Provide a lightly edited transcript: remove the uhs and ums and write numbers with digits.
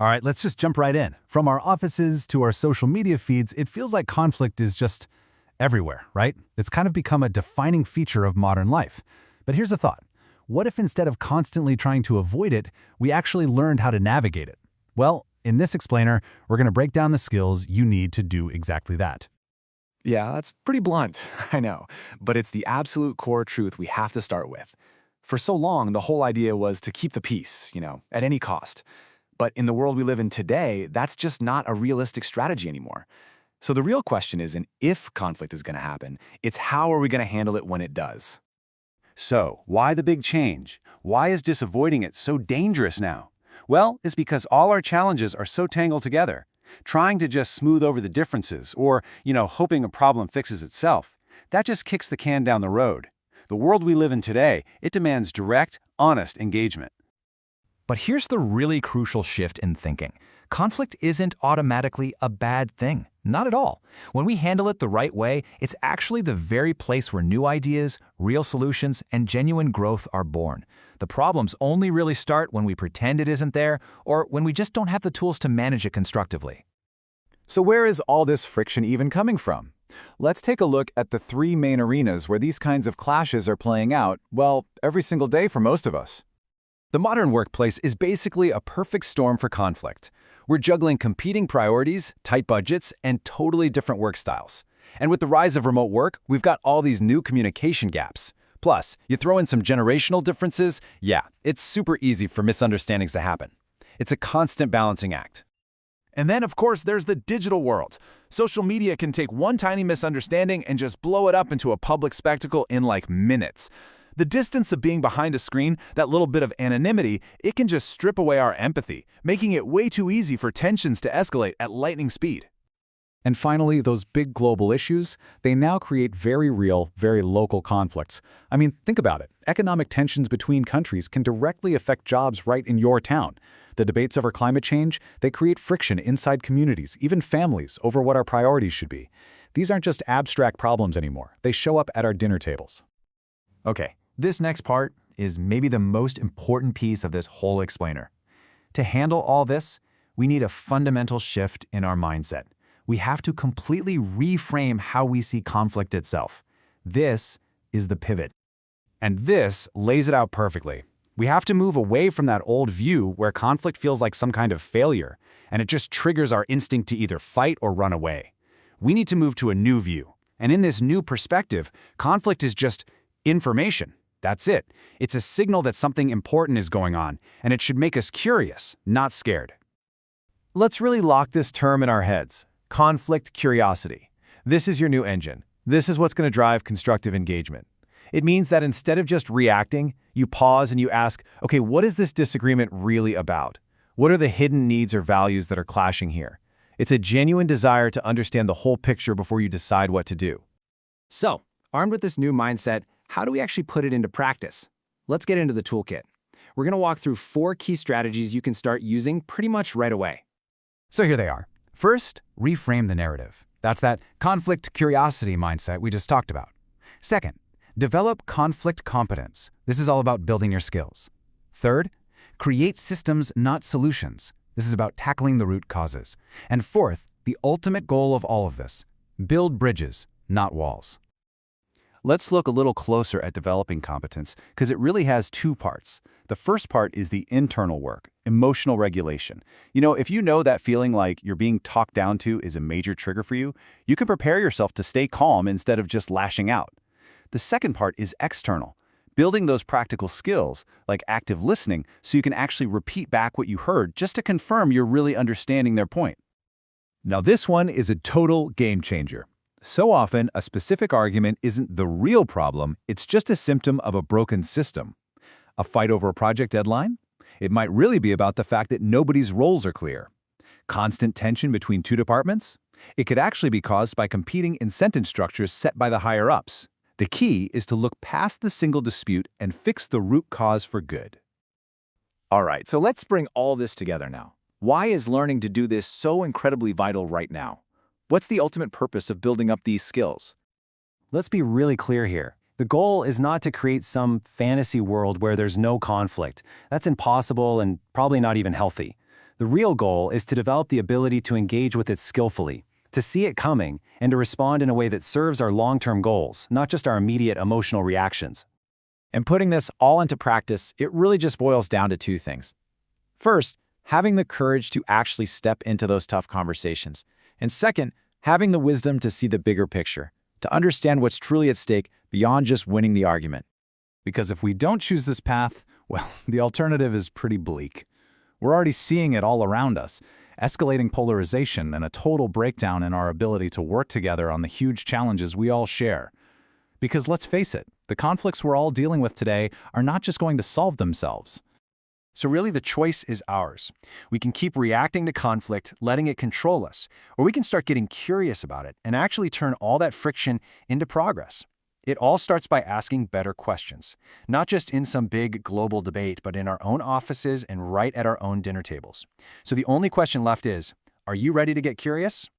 All right, let's just jump right in. From our offices to our social media feeds, it feels like conflict is just everywhere, right? It's kind of become a defining feature of modern life. But here's a thought. What if instead of constantly trying to avoid it, we actually learned how to navigate it? Well, in this explainer, we're going to break down the skills you need to do exactly that. Yeah, that's pretty blunt, I know, but it's the absolute core truth we have to start with. For so long, the whole idea was to keep the peace, at any cost. But in the world we live in today, that's just not a realistic strategy anymore. So the real question isn't if conflict is going to happen, it's how are we going to handle it when it does. So, why the big change? Why is just avoiding it so dangerous now? Well, it's because all our challenges are so tangled together. Trying to just smooth over the differences or, hoping a problem fixes itself, that just kicks the can down the road. The world we live in today, it demands direct, honest engagement. But here's the really crucial shift in thinking. Conflict isn't automatically a bad thing. Not at all. When we handle it the right way, it's actually the very place where new ideas, real solutions, and genuine growth are born. The problems only really start when we pretend it isn't there or when we just don't have the tools to manage it constructively. So where is all this friction even coming from? Let's take a look at the three main arenas where these kinds of clashes are playing out, well, every single day for most of us. The modern workplace is basically a perfect storm for conflict. We're juggling competing priorities, tight budgets, and totally different work styles. And with the rise of remote work, we've got all these new communication gaps. Plus, you throw in some generational differences, it's super easy for misunderstandings to happen. It's a constant balancing act. And then, of course, there's the digital world. Social media can take one tiny misunderstanding and just blow it up into a public spectacle in like minutes. The distance of being behind a screen, that little bit of anonymity, it can just strip away our empathy, making it way too easy for tensions to escalate at lightning speed. And finally, those big global issues, they now create very real, very local conflicts. I mean, think about it. Economic tensions between countries can directly affect jobs right in your town. The debates over climate change, they create friction inside communities, even families, over what our priorities should be. These aren't just abstract problems anymore. They show up at our dinner tables. Okay, this next part is maybe the most important piece of this whole explainer. To handle all this, we need a fundamental shift in our mindset. We have to completely reframe how we see conflict itself. This is the pivot. And this lays it out perfectly. We have to move away from that old view where conflict feels like some kind of failure, and it just triggers our instinct to either fight or run away. We need to move to a new view. And in this new perspective, conflict is just information. That's it. It's a signal that something important is going on, and it should make us curious, not scared. Let's really lock this term in our heads. Conflict curiosity. This is your new engine. This is what's going to drive constructive engagement. It means that instead of just reacting, you pause and you ask, okay, what is this disagreement really about? What are the hidden needs or values that are clashing here? It's a genuine desire to understand the whole picture before you decide what to do. So, armed with this new mindset, how do we actually put it into practice? Let's get into the toolkit. We're going to walk through 4 key strategies you can start using pretty much right away. So here they are. First, reframe the narrative. That's that conflict curiosity mindset we just talked about. Second, develop conflict competence. This is all about building your skills. Third, create systems, not solutions. This is about tackling the root causes. And fourth, the ultimate goal of all of this, build bridges, not walls. Let's look a little closer at developing competence because it really has 2 parts. The first part is the internal work, emotional regulation. If you know that feeling like you're being talked down to is a major trigger for you, you can prepare yourself to stay calm instead of just lashing out. The second part is external, building those practical skills like active listening so you can actually repeat back what you heard just to confirm you're really understanding their point. Now this one is a total game changer. So often, a specific argument isn't the real problem, it's just a symptom of a broken system. A fight over a project deadline? It might really be about the fact that nobody's roles are clear. Constant tension between 2 departments? It could actually be caused by competing incentive structures set by the higher-ups. The key is to look past the single dispute and fix the root cause for good. All right, so let's bring all this together now. Why is learning to do this so incredibly vital right now? What's the ultimate purpose of building up these skills? Let's be really clear here. The goal is not to create some fantasy world where there's no conflict. That's impossible and probably not even healthy. The real goal is to develop the ability to engage with it skillfully, to see it coming, and to respond in a way that serves our long-term goals, not just our immediate emotional reactions. And putting this all into practice, it really just boils down to two things. First, having the courage to actually step into those tough conversations. And second, having the wisdom to see the bigger picture, to understand what's truly at stake beyond just winning the argument. Because if we don't choose this path, well, the alternative is pretty bleak. We're already seeing it all around us, escalating polarization and a total breakdown in our ability to work together on the huge challenges we all share. Because let's face it, the conflicts we're all dealing with today are not just going to solve themselves. So really the choice is ours. We can keep reacting to conflict, letting it control us, or we can start getting curious about it and actually turn all that friction into progress. It all starts by asking better questions, not just in some big global debate, but in our own offices and right at our own dinner tables. So the only question left is, are you ready to get curious?